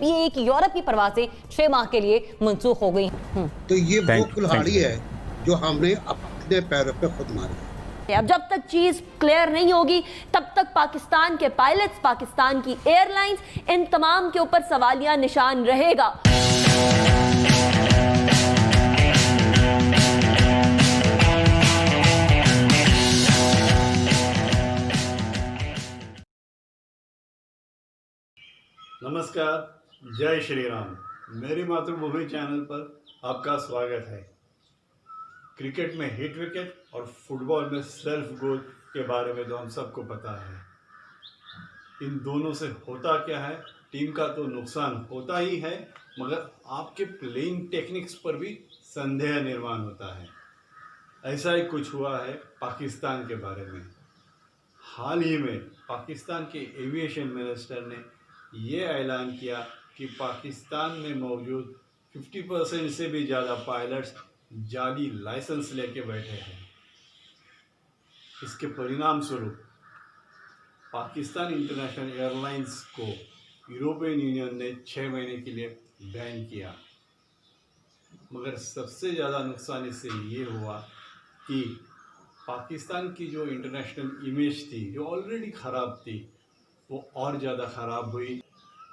ये एक यूरोप की परवासें 6 माह के लिए मंसूख हो गई। तो ये वो कुल्हाड़ी है जो हमने अपने पैरों पे खुद मारी। अब जब तक चीज क्लियर नहीं होगी तब तक पाकिस्तान के पायलट्स, पाकिस्तान की एयरलाइंस, इन तमाम के ऊपर सवालिया निशान रहेगा। नमस्कार, जय श्री राम। मेरी मातृभूमि चैनल पर आपका स्वागत है। क्रिकेट में हिट विकेट और फुटबॉल में सेल्फ गोल के बारे में तो हम सबको पता है। इन दोनों से होता क्या है, टीम का तो नुकसान होता ही है, मगर आपके प्लेइंग टेक्निक्स पर भी संदेह निर्माण होता है। ऐसा ही कुछ हुआ है पाकिस्तान के बारे में। हाल ही में पाकिस्तान के एविएशन मिनिस्टर ने ये ऐलान किया कि पाकिस्तान में मौजूद 50% से भी ज़्यादा पायलट्स जाली लाइसेंस लेके बैठे हैं। इसके परिणाम स्वरूप पाकिस्तान इंटरनेशनल एयरलाइंस को यूरोपियन यूनियन ने 6 महीने के लिए बैन किया। मगर सबसे ज़्यादा नुकसान इससे ये हुआ कि पाकिस्तान की जो इंटरनेशनल इमेज थी, जो ऑलरेडी ख़राब थी, वो और ज़्यादा ख़राब हुई।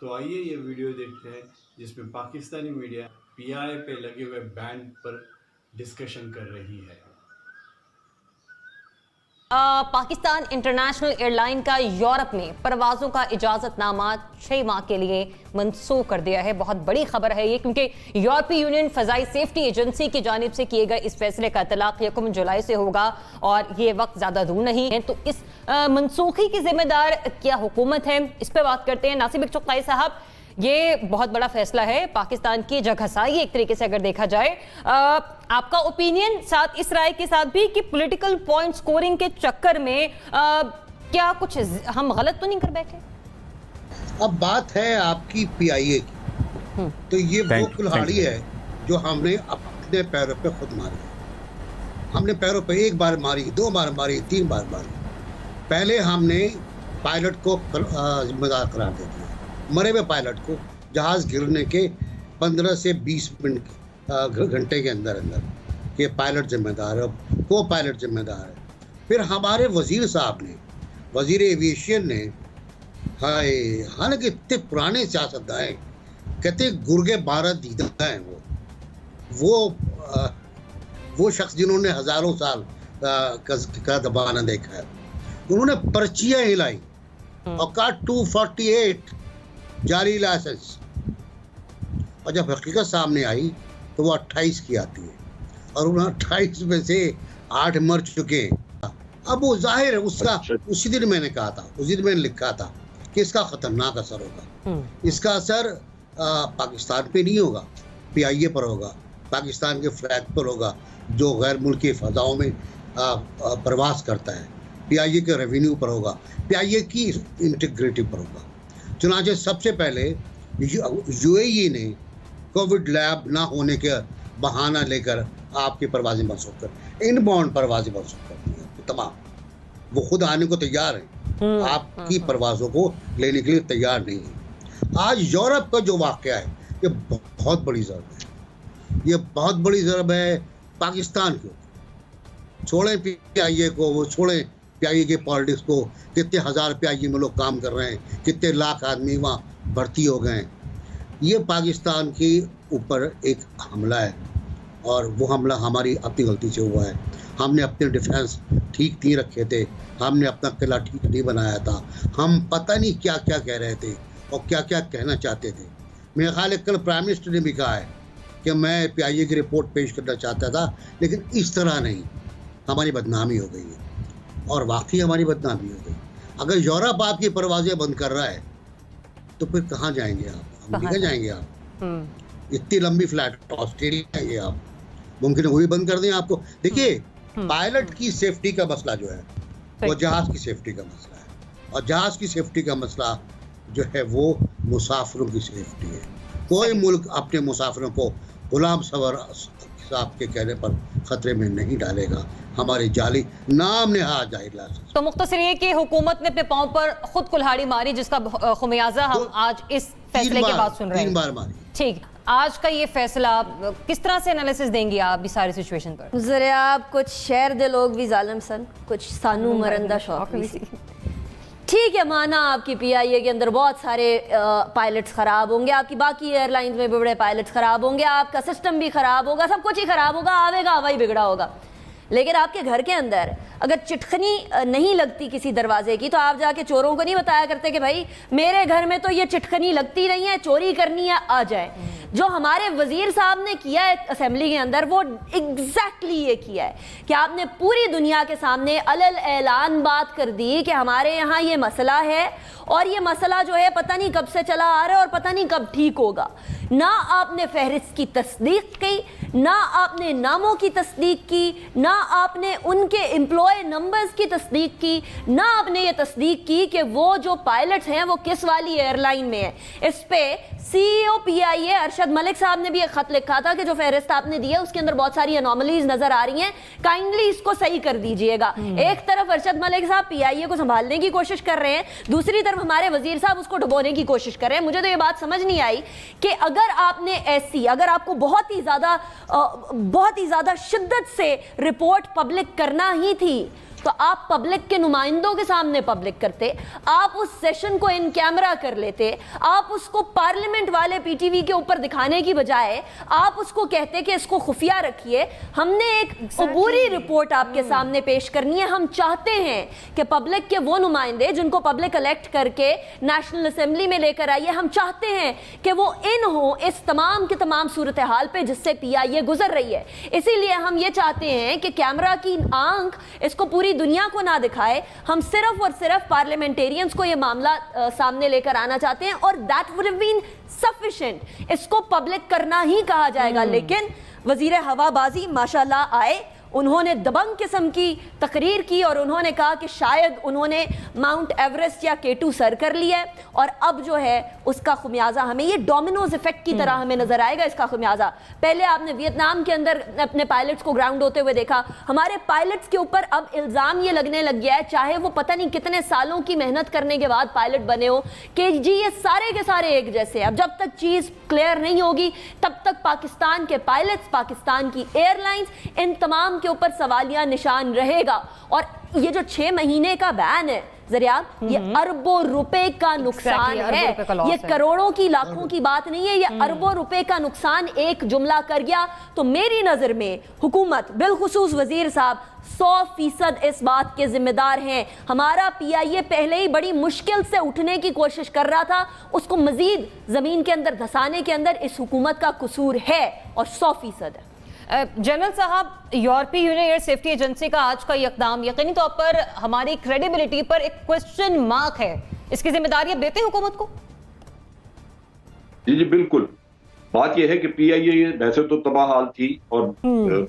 तो आइए ये वीडियो देखते हैं जिसमें पाकिस्तानी मीडिया पीआई पे लगे हुए बैन पर डिस्कशन कर रही है। पाकिस्तान इंटरनेशनल एयरलाइन का यूरोप में परवाज़ों का इजाज़तनामा 6 माह के लिए मनसूख कर दिया है। बहुत बड़ी खबर है ये, क्योंकि यूरोपीय यूनियन फ़ज़ाई सेफ्टी एजेंसी की जानिब से किए गए इस फैसले का इतलाक़ 1 जुलाई से होगा और ये वक्त ज़्यादा दूर नहीं है। तो इस मनसूखी की जिम्मेदार क्या हुकूमत है, इस पर बात करते हैं। नासिब चुग़ताई साहब, ये बहुत बड़ा फैसला है, पाकिस्तान की जगहसाई एक तरीके से अगर देखा जाए। आपका ओपिनियन साथ इस राय के साथ भी कि पॉलिटिकल पॉइंट स्कोरिंग के चक्कर में क्या कुछ हम गलत तो नहीं कर बैठे? अब बात है आपकी पीआईए की, तो ये वो कुल्हाड़ी है जो हमने अपने पैरों पे खुद मारी। हमने पैरों पे 1 बार मारी, 2 बार मारी, 3 बार मारी। पहले हमने पायलट को जिम्मेदार करार दे दिया, मरे हुए पायलट को जहाज़ गिरने के 15 से 20 घंटे के अंदर ये पायलट जिम्मेदार है, को पायलट जिम्मेदार है। फिर हमारे वज़ीर साहब ने, वज़ीर एविएशन ने, हालांकि इतने पुराने सियासतदान हैं, कहते गुर्गे 12 दीदा हैं वो शख्स जिन्होंने हज़ारों साल का दबाना देखा है। उन्होंने पर्चियाँ हिलाई और कहा 248 जाली लाइसेंस, और जब हकीकत सामने आई तो वो 28 की आती है और उन 28 में से 8 मर चुके हैं। अब वो जाहिर है उसका, उसी दिन मैंने कहा था, उसी दिन मैंने लिखा था कि इसका खतरनाक असर होगा। इसका असर पाकिस्तान पे नहीं होगा, पीआईए पर होगा, पाकिस्तान के फ्लैग पर होगा जो गैर मुल्की फ़ज़ाओं में प्रवास करता है, पीआईए के रेवेन्यू पर होगा, पीआईए की इंटीग्रिटी पर होगा। चुनांचे सबसे पहले यूएई ने कोविड लैब ना होने के बहाना लेकर आपकी परवाज़ें मनसूख कर, इनबाउंड परवाज़ें मनसूख कर दी हैं तमाम। वो खुद आने को तैयार है, आपकी परवाज़ों को लेने के लिए तैयार नहीं है। आज यूरोप का जो वाक़या है, ये बहुत बड़ी ज़रब है, ये बहुत बड़ी ज़रब है पाकिस्तान को। छोड़ें पीआईए को, वो छोड़ें पीआईए के पॉलिटिक्स को, कितने हज़ार पीआईए में लोग काम कर रहे हैं, कितने लाख आदमी वहाँ भर्ती हो गए हैं। ये पाकिस्तान के ऊपर एक हमला है और वो हमला हमारी अपनी गलती से हुआ है। हमने अपने डिफेंस ठीक नहीं रखे थे, हमने अपना किला ठीक नहीं बनाया था, हम पता नहीं क्या क्या कह रहे थे और क्या क्या कहना चाहते थे। मेरे ख्याल है कल प्राइम मिनिस्टर ने भी कहा है कि मैं पीआईए की रिपोर्ट पेश करना चाहता था, लेकिन इस तरह नहीं। हमारी बदनामी हो गई है और वाकई हमारी बदनामी हो गई। अगर यूरोप आपकी परवाज़ें बंद कर रहा है तो फिर कहाँ जाएंगे आप? हम निकल जाएंगे आप? इतनी लंबी फ्लाइट ऑस्ट्रेलिया ये आप मुमकिन है वो भी बंद कर दें आपको। देखिए, पायलट की सेफ्टी का मसला जो है वो जहाज़ की सेफ्टी का मसला है, और जहाज़ की सेफ्टी का मसला जो है वो मुसाफिरों की सेफ्टी है। कोई मुल्क अपने मुसाफिरों को गुलाम सवार साहब के कहने पर खतरे में नहीं डालेगा। हमारी जाली नाम नेहाद जाहिर लाइसेंस। तो मुख्तसर ये कि हुकूमत ने अपने पाँव पर खुद कुल्हाड़ी मारी, जिसका खुमियाजा हम आज इस फैसले के बाद सुन रहे हैं। 3 बार मारी। ठीक, आज का ये फैसला किस तरह से एनालिसिस देंगी आप इस सारी सिचुएशन पर? जरा आप कुछ शहर दे लोग भी जालिम सन, कुछ सानू मरंदा शौक भी सी। ठीक है, माना आपकी पीआईए के अंदर बहुत सारे पायलट्स ख़राब होंगे, आपकी बाकी एयरलाइंस में भी बड़े पायलट्स ख़राब होंगे, आपका सिस्टम भी ख़राब होगा, सब कुछ ही ख़राब होगा, आवेगा हवा ही बिगड़ा होगा। लेकिन आपके घर के अंदर अगर चिटखनी नहीं लगती किसी दरवाजे की, तो आप जाके चोरों को नहीं बताया करते कि भाई मेरे घर में तो ये चिटखनी लगती नहीं है, चोरी करनी है आ जाए। जो हमारे वजीर साहब ने किया है असेंबली के अंदर, वो एग्जैक्टली ये किया है कि आपने पूरी दुनिया के सामने अलल ऐलान बात कर दी कि हमारे यहाँ ये मसला है और ये मसला जो है पता नहीं कब से चला आ रहा है और पता नहीं कब ठीक होगा। ना आपने फहरिस्त की तस्दीक की, ना आपने नामों की तस्दीक की, ना आपने उनके एम्प्लॉय नंबर्स की तस्दीक की, ना आपने ये तस्दीक की कि वो जो पायलट्स हैं वो किस वाली एयरलाइन में है। इस पे सीईओ पीआईए अरशद मलिक साहब ने भी एक खत लिखा था कि जो फहरिस्त आपने दी है उसके अंदर बहुत सारी एनोमलीज नजर आ रही हैं, काइंडली इसको सही कर दीजिएगा। एक तरफ अरशद मलिक साहब पीआईए को संभालने की कोशिश कर रहे हैं, दूसरी तरफ हमारे वजीर साहब उसको डुबोने की कोशिश कर रहे हैं। मुझे तो ये बात समझ नहीं आई कि अगर आपको बहुत ही ज्यादा शिद्दत से रिपोर्ट पब्लिक करना ही थी तो आप पब्लिक के नुमाइंदों के सामने पब्लिक करते, आप उस सेशन को इन कैमरा कर लेते, आप उसको पार्लियामेंट वाले पीटीवी के ऊपर दिखाने की बजाय आप उसको कहते कि इसको खुफिया रखिए। हमने एक अबूरी रिपोर्ट आपके सामने पेश करनी है। हम चाहते हैं कि पब्लिक के वो नुमाइंदे जिनको पब्लिक इलेक्ट करके नेशनल असेंबली में लेकर आइए, हम चाहते हैं कि वो इन हो इस तमाम के तमाम सूरत हाल पे जिससे पीआईए गुजर रही है। इसीलिए हम ये चाहते हैं कि कैमरा की आंख इसको पूरी दुनिया को ना दिखाए, हम सिर्फ और सिर्फ पार्लियामेंटेरियंस को ये मामला सामने लेकर आना चाहते हैं और that would have been sufficient. इसको पब्लिक करना ही कहा जाएगा। लेकिन वजीर हवाबाजी माशाल्लाह आए, उन्होंने दबंग किस्म की तकरीर की और उन्होंने कहा कि शायद उन्होंने माउंट एवरेस्ट या K2 सर कर लिया है और अब जो है उसका खुमियाजा हमें ये डोमिनोज इफेक्ट की तरह हमें नजर आएगा। इसका खुमियाजा पहले आपने वियतनाम के अंदर अपने पायलट्स को ग्राउंड होते हुए देखा, हमारे पायलट्स के ऊपर अब इल्जाम ये लगने लग गया है, चाहे वो पता नहीं कितने सालों की मेहनत करने के बाद पायलट बने हो, कि जी ये सारे के सारे एक जैसे। अब जब तक चीज क्लियर नहीं होगी तब तक पाकिस्तान के पायलट्स, पाकिस्तान की एयरलाइंस, इन तमाम के ऊपर सवालिया निशान रहेगा। और ये जो 6 महीने का बैन है जरिया, ये अरबों रुपए का नुकसान है, ये करोड़ों की लाखों की बात नहीं है, ये अरबों रुपए का नुकसान एक जुमला कर गया। तो मेरी नजर में हुकूमत बिलखुसूस वजीर साहब 100% इस बात के जिम्मेदार हैं। हमारा पीआईए पहले ही बड़ी मुश्किल से उठने की कोशिश कर रहा था, उसको मजीद जमीन के अंदर धसाने के अंदर इस हुकूमत का कसूर है और 100% है। जनरल साहब, यूरोपीय यूनियन एयर सेफ्टी एजेंसी का आज का इक़दाम यकीनी तौर पर हमारी क्रेडिबिलिटी पर एक क्वेश्चन मार्क है, इसकी जिम्मेदारी अब देते हैं हुकूमत को? जी बिल्कुल। बात यह है कि पीआईए वैसे तो तबाह हाल थी और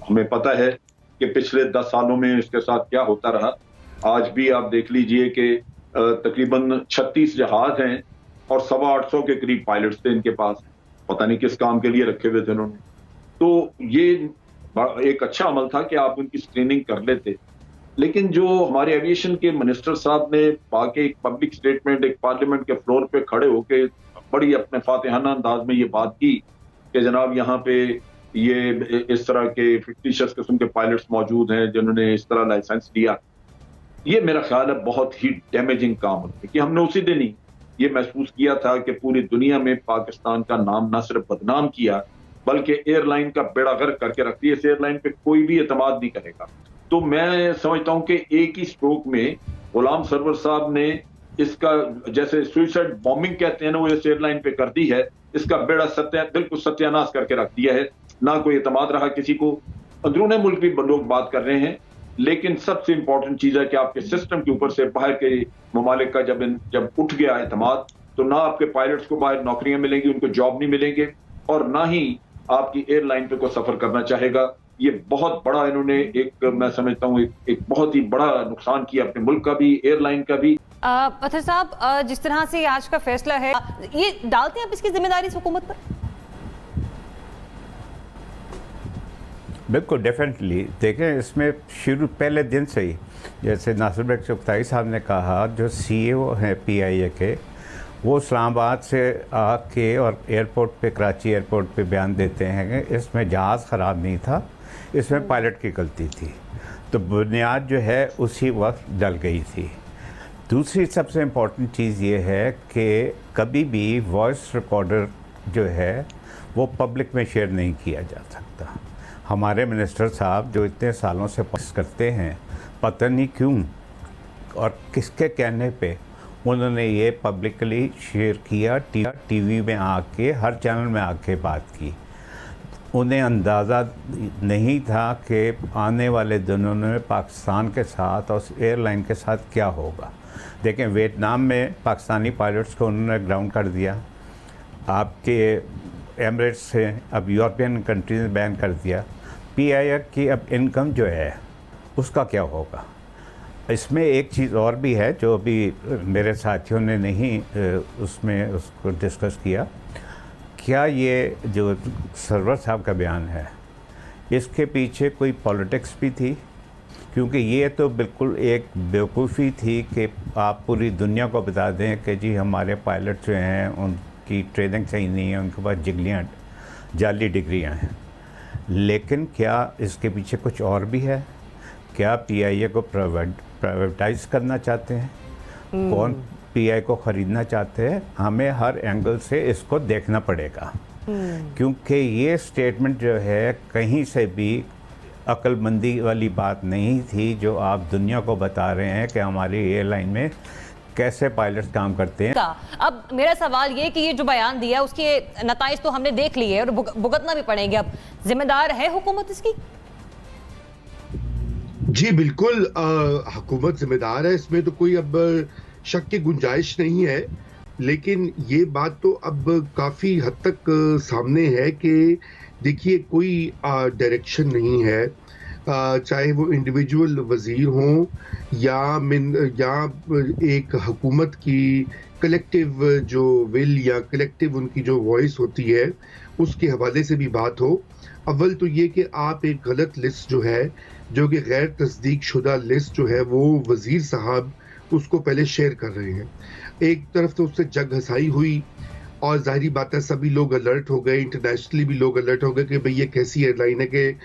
हमें पता है कि पिछले 10 सालों में इसके साथ क्या होता रहा। आज भी आप देख लीजिए कि तकरीबन 36 जहाज हैं और 825 के करीब पायलट्स थे इनके पास, पता नहीं किस काम के लिए रखे हुए थे उन्होंने। तो ये एक अच्छा अमल था कि आप उनकी स्क्रीनिंग कर लेते। लेकिन जो हमारे एविएशन के मिनिस्टर साहब ने पाके एक पब्लिक स्टेटमेंट एक पार्लियामेंट के फ्लोर पे खड़े होके बड़ी अपने फातिहाना अंदाज में ये बात की कि जनाब यहाँ पे ये इस तरह के फिक्टिशियस किस्म के पायलट्स मौजूद हैं जिन्होंने इस तरह लाइसेंस लिया, ये मेरा ख्याल है बहुत ही डैमेजिंग काम होता है। कि हमने उसी दिन ही ये महसूस किया था कि पूरी दुनिया में पाकिस्तान का नाम न सिर्फ बदनाम किया बल्कि एयरलाइन का बेड़ा गर्क करके रखती है। इस एयरलाइन पे कोई भी एतमाद नहीं करेगा। तो मैं समझता हूं कि एक ही स्ट्रोक में गुलाम सरवर साहब ने इसका, जैसे सुइसाइड बॉम्बिंग कहते हैं ना, वो इस एयरलाइन पे कर दी है। इसका बेड़ा बिल्कुल सत्यानाश करके रख दिया है। ना कोई एतमाद रहा किसी को। अंदरूनी मुल्क भी लोग बात कर रहे हैं, लेकिन सबसे इंपॉर्टेंट चीज है कि आपके सिस्टम के ऊपर से बाहर के ममालिक का जब उठ गया एतमाद, तो ना आपके पायलट्स को बाहर नौकरियां मिलेंगी, उनको जॉब नहीं मिलेंगे, और ना ही आपकी एयरलाइन पे कोई सफर करना चाहेगा। ये बहुत बड़ा इन्होंने एक, मैं समझता हूँ एक बहुत ही बड़ा नुकसान किया अपने मुल्क का भी, एयरलाइन का भी। अतर साहब, जिस तरह से आज का फैसला है, ये डालते हैं आप इसकी जिम्मेदारी इस हुकूमत पर? बिल्कुल, डेफिनेटली। देखें, इसमें शुरू पहले दिन से ही, जैसे नासिर बेग चुगताई साहब ने कहा, जो सीईओ हैं पीआईए के, वो इस्लामाबाद से आके और एयरपोर्ट पे, कराची एयरपोर्ट पे बयान देते हैं कि इसमें जहाज़ ख़राब नहीं था, इसमें पायलट की गलती थी। तो बुनियाद जो है उसी वक्त डल गई थी। दूसरी सबसे इम्पॉर्टेंट चीज़ ये है कि कभी भी वॉइस रिकॉर्डर जो है वो पब्लिक में शेयर नहीं किया जा सकता। हमारे मिनिस्टर साहब जो इतने सालों से पास करते हैं, पता नहीं क्यों और किसके कहने पे उन्होंने ये पब्लिकली शेयर किया, टीवी में आके, हर चैनल में आके बात की। उन्हें अंदाज़ा नहीं था कि आने वाले दिनों में पाकिस्तान के साथ और उस एयरलाइन के साथ क्या होगा। देखें, वियतनाम में पाकिस्तानी पायलट्स को उन्होंने ग्राउंड कर दिया, आपके एमिरेट्स से अब यूरोपियन कंट्रीज ने बैन कर दिया। PIA की अब इनकम जो है उसका क्या होगा। इसमें एक चीज़ और भी है जो अभी मेरे साथियों ने नहीं उसमें उसको डिस्कस किया। क्या ये जो सरवर साहब का बयान है, इसके पीछे कोई पॉलिटिक्स भी थी? क्योंकि ये तो बिल्कुल एक बेवकूफ़ी थी कि आप पूरी दुनिया को बता दें कि जी हमारे पायलट जो हैं उनकी ट्रेनिंग सही नहीं है, उनके पास जिगलियाँ जाली डिग्रियाँ हैं। लेकिन क्या इसके पीछे कुछ और भी है? क्या PIA को प्राइवेटाइज करना चाहते हैं? कौन PIA को ख़रीदना चाहते हैं? हमें हर एंगल से इसको देखना पड़ेगा, क्योंकि ये स्टेटमेंट जो है कहीं से भी अक्लमंदी वाली बात नहीं थी जो आप दुनिया को बता रहे हैं कि हमारी एयरलाइन में कैसे पायलट्स काम करते हैं। अब मेरा सवाल ये कि ये जो बयान दिया उसके नताइज तो हमने देख लिए और भुगतना भी पड़ेंगे। अब जिम्मेदार है हुकूमत इसकी? जी बिल्कुल, हुकूमत जिम्मेदार है, इसमें तो कोई अब शक की गुंजाइश नहीं है। लेकिन ये बात तो अब काफ़ी हद तक सामने है कि देखिए कोई डायरेक्शन नहीं है, चाहे वो इंडिविजुअल वज़ीर हों या एक हुकूमत की कलेक्टिव जो विल या कलेक्टिव उनकी जो वॉइस होती है उसके हवाले से भी बात हो। अव्वल तो ये कि आप एक गलत लिस्ट जो है, जो कि गैर तस्दीक शुदा लिस्ट जो है, वो वज़ीर साहब उसको पहले शेयर कर रहे हैं। एक तरफ तो उससे जग हसाई हुई और ज़ाहिरी बात है सभी लोग अलर्ट हो गए, इंटरनेशनली भी लोग अलर्ट हो गए कि भाई ये कैसी एयरलाइन है कि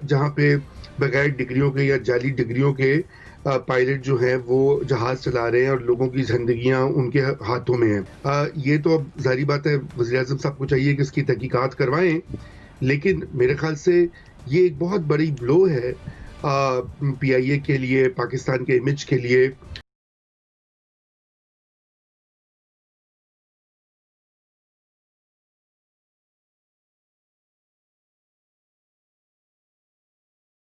जहाँ पे बगैर डिग्रियों के या जाली डिग्रियों के पायलट जो हैं वो जहाज़ चला रहे हैं और लोगों की ज़िंदगियाँ उनके हाथों में हैं। ये तो अब ज़ाहिरी बात है वज़ीर-ए-आज़म साहब को चाहिए कि इसकी तहकीकात करवाएं, लेकिन मेरे ख्याल से ये एक बहुत बड़ी ब्लो है PIA के लिए, पाकिस्तान के इमेज के लिए।